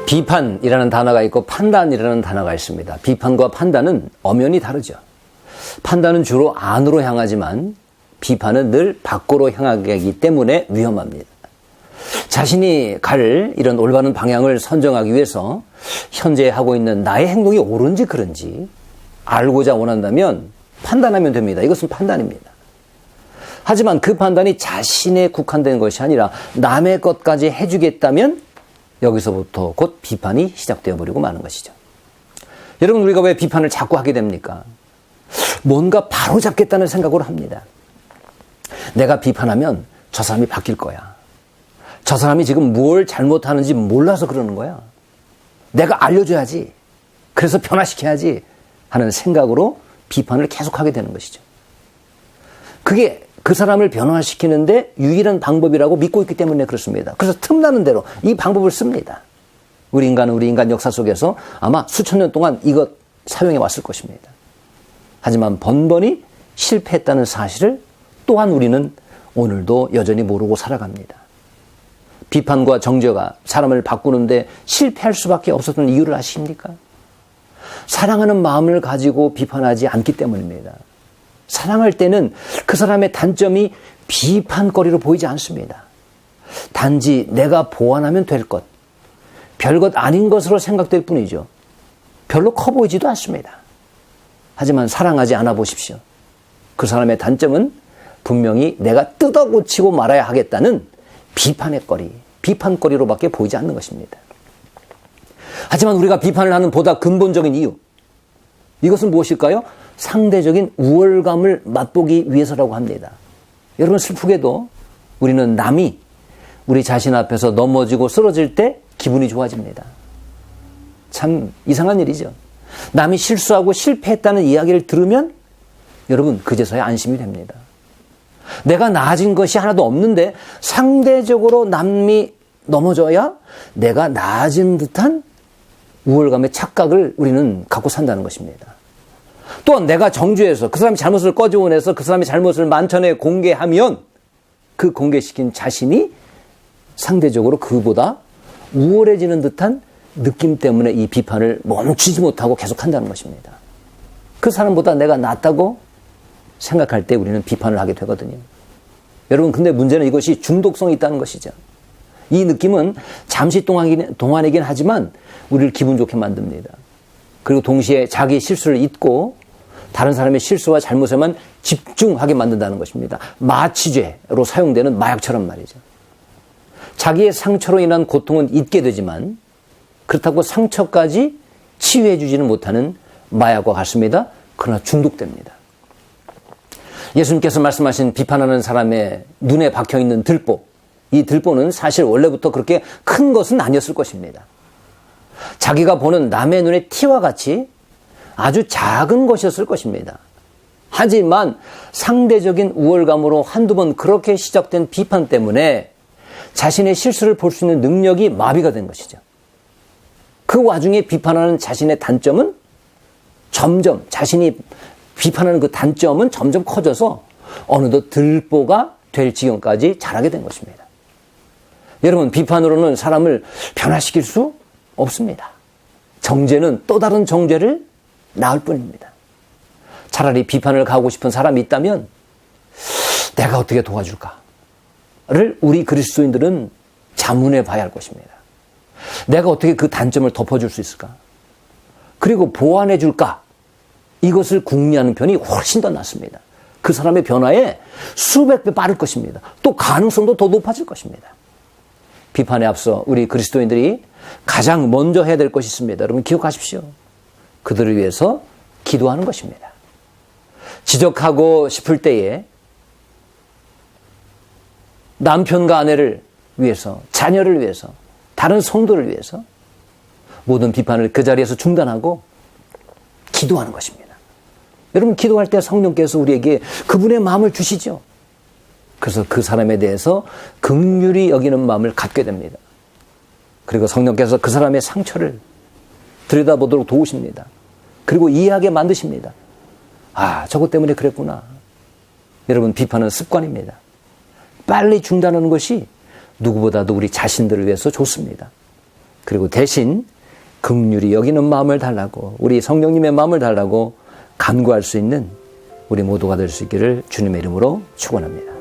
비판이라는 단어가 있고 판단이라는 단어가 있습니다. 비판과 판단은 엄연히 다르죠. 판단은 주로 안으로 향하지만 비판은 늘 밖으로 향하게 하기 때문에 위험합니다. 자신이 갈 이런 올바른 방향을 선정하기 위해서 현재 하고 있는 나의 행동이 옳은지 그른지 알고자 원한다면 판단하면 됩니다. 이것은 판단입니다. 하지만 그 판단이 자신에 국한된 것이 아니라 남의 것까지 해주겠다면 여기서부터 곧 비판이 시작되어 버리고 마는 것이죠. 여러분, 우리가 왜 비판을 자꾸 하게 됩니까? 뭔가 바로잡겠다는 생각으로 합니다. 내가 비판하면 저 사람이 바뀔 거야. 저 사람이 지금 뭘 잘못하는지 몰라서 그러는 거야. 내가 알려줘야지. 그래서 변화시켜야지 하는 생각으로 비판을 계속하게 되는 것이죠. 그게 그 사람을 변화시키는데 유일한 방법이라고 믿고 있기 때문에 그렇습니다. 그래서 틈나는 대로 이 방법을 씁니다. 우리 인간 역사 속에서 아마 수천 년 동안 이것 사용해 왔을 것입니다. 하지만 번번이 실패했다는 사실을 또한 우리는 오늘도 여전히 모르고 살아갑니다. 비판과 정죄가 사람을 바꾸는데 실패할 수밖에 없었던 이유를 아십니까? 사랑하는 마음을 가지고 비판하지 않기 때문입니다. 사랑할 때는 그 사람의 단점이 비판거리로 보이지 않습니다. 단지 내가 보완하면 될 것, 별것 아닌 것으로 생각될 뿐이죠. 별로 커 보이지도 않습니다. 하지만 사랑하지 않아 보십시오. 그 사람의 단점은 분명히 내가 뜯어 고치고 말아야 하겠다는 비판거리로밖에 보이지 않는 것입니다. 하지만 우리가 비판을 하는 보다 근본적인 이유, 이것은 무엇일까요? 상대적인 우월감을 맛보기 위해서라고 합니다. 여러분, 슬프게도 우리는 남이 우리 자신 앞에서 넘어지고 쓰러질 때 기분이 좋아집니다. 참 이상한 일이죠. 남이 실수하고 실패했다는 이야기를 들으면 여러분 그제서야 안심이 됩니다. 내가 나아진 것이 하나도 없는데 상대적으로 남이 넘어져야 내가 나아진 듯한 우월감의 착각을 우리는 갖고 산다는 것입니다. 또한 내가 정죄해서 그 사람이 잘못을 꺼지원해서 그 사람이 잘못을 만천에 공개하면 그 공개시킨 자신이 상대적으로 그보다 우월해지는 듯한 느낌 때문에 이 비판을 멈추지 못하고 계속한다는 것입니다. 그 사람보다 내가 낫다고 생각할 때 우리는 비판을 하게 되거든요. 여러분, 근데 문제는 이것이 중독성이 있다는 것이죠. 이 느낌은 잠시 동안이긴 하지만 우리를 기분 좋게 만듭니다. 그리고 동시에 자기 실수를 잊고 다른 사람의 실수와 잘못에만 집중하게 만든다는 것입니다. 마취제로 사용되는 마약처럼 말이죠. 자기의 상처로 인한 고통은 잊게 되지만 그렇다고 상처까지 치유해 주지는 못하는 마약과 같습니다. 그러나 중독됩니다. 예수님께서 말씀하신 비판하는 사람의 눈에 박혀있는 들보, 이 들보는 사실 원래부터 그렇게 큰 것은 아니었을 것입니다. 자기가 보는 남의 눈의 티와 같이 아주 작은 것이었을 것입니다. 하지만 상대적인 우월감으로 한두 번 그렇게 시작된 비판 때문에 자신의 실수를 볼 수 있는 능력이 마비가 된 것이죠. 그 와중에 비판하는 자신의 단점은 점점, 자신이 비판하는 그 단점은 점점 커져서 어느덧 들보가 될 지경까지 자라게 된 것입니다. 여러분, 비판으로는 사람을 변화시킬 수 없습니다. 정죄는 또 다른 정죄를 낳을 뿐입니다. 차라리 비판을 가하고 싶은 사람이 있다면 내가 어떻게 도와줄까를 우리 그리스도인들은 자문해 봐야 할 것입니다. 내가 어떻게 그 단점을 덮어줄 수 있을까? 그리고 보완해 줄까? 이것을 궁리하는 편이 훨씬 더 낫습니다. 그 사람의 변화에 수백 배 빠를 것입니다. 또 가능성도 더 높아질 것입니다. 비판에 앞서 우리 그리스도인들이 가장 먼저 해야 될 것이 있습니다. 여러분 기억하십시오. 그들을 위해서 기도하는 것입니다. 지적하고 싶을 때에 남편과 아내를 위해서, 자녀를 위해서, 다른 성도를 위해서 모든 비판을 그 자리에서 중단하고 기도하는 것입니다. 여러분, 기도할 때 성령께서 우리에게 그분의 마음을 주시죠. 그래서 그 사람에 대해서 긍휼히 여기는 마음을 갖게 됩니다. 그리고 성령께서 그 사람의 상처를 들여다보도록 도우십니다. 그리고 이해하게 만드십니다. 아, 저것 때문에 그랬구나. 여러분, 비판은 습관입니다. 빨리 중단하는 것이 누구보다도 우리 자신들을 위해서 좋습니다. 그리고 대신 긍휼히 여기는 마음을 달라고, 우리 성령님의 마음을 달라고 간구할 수 있는 우리 모두가 될 수 있기를 주님의 이름으로 축원합니다.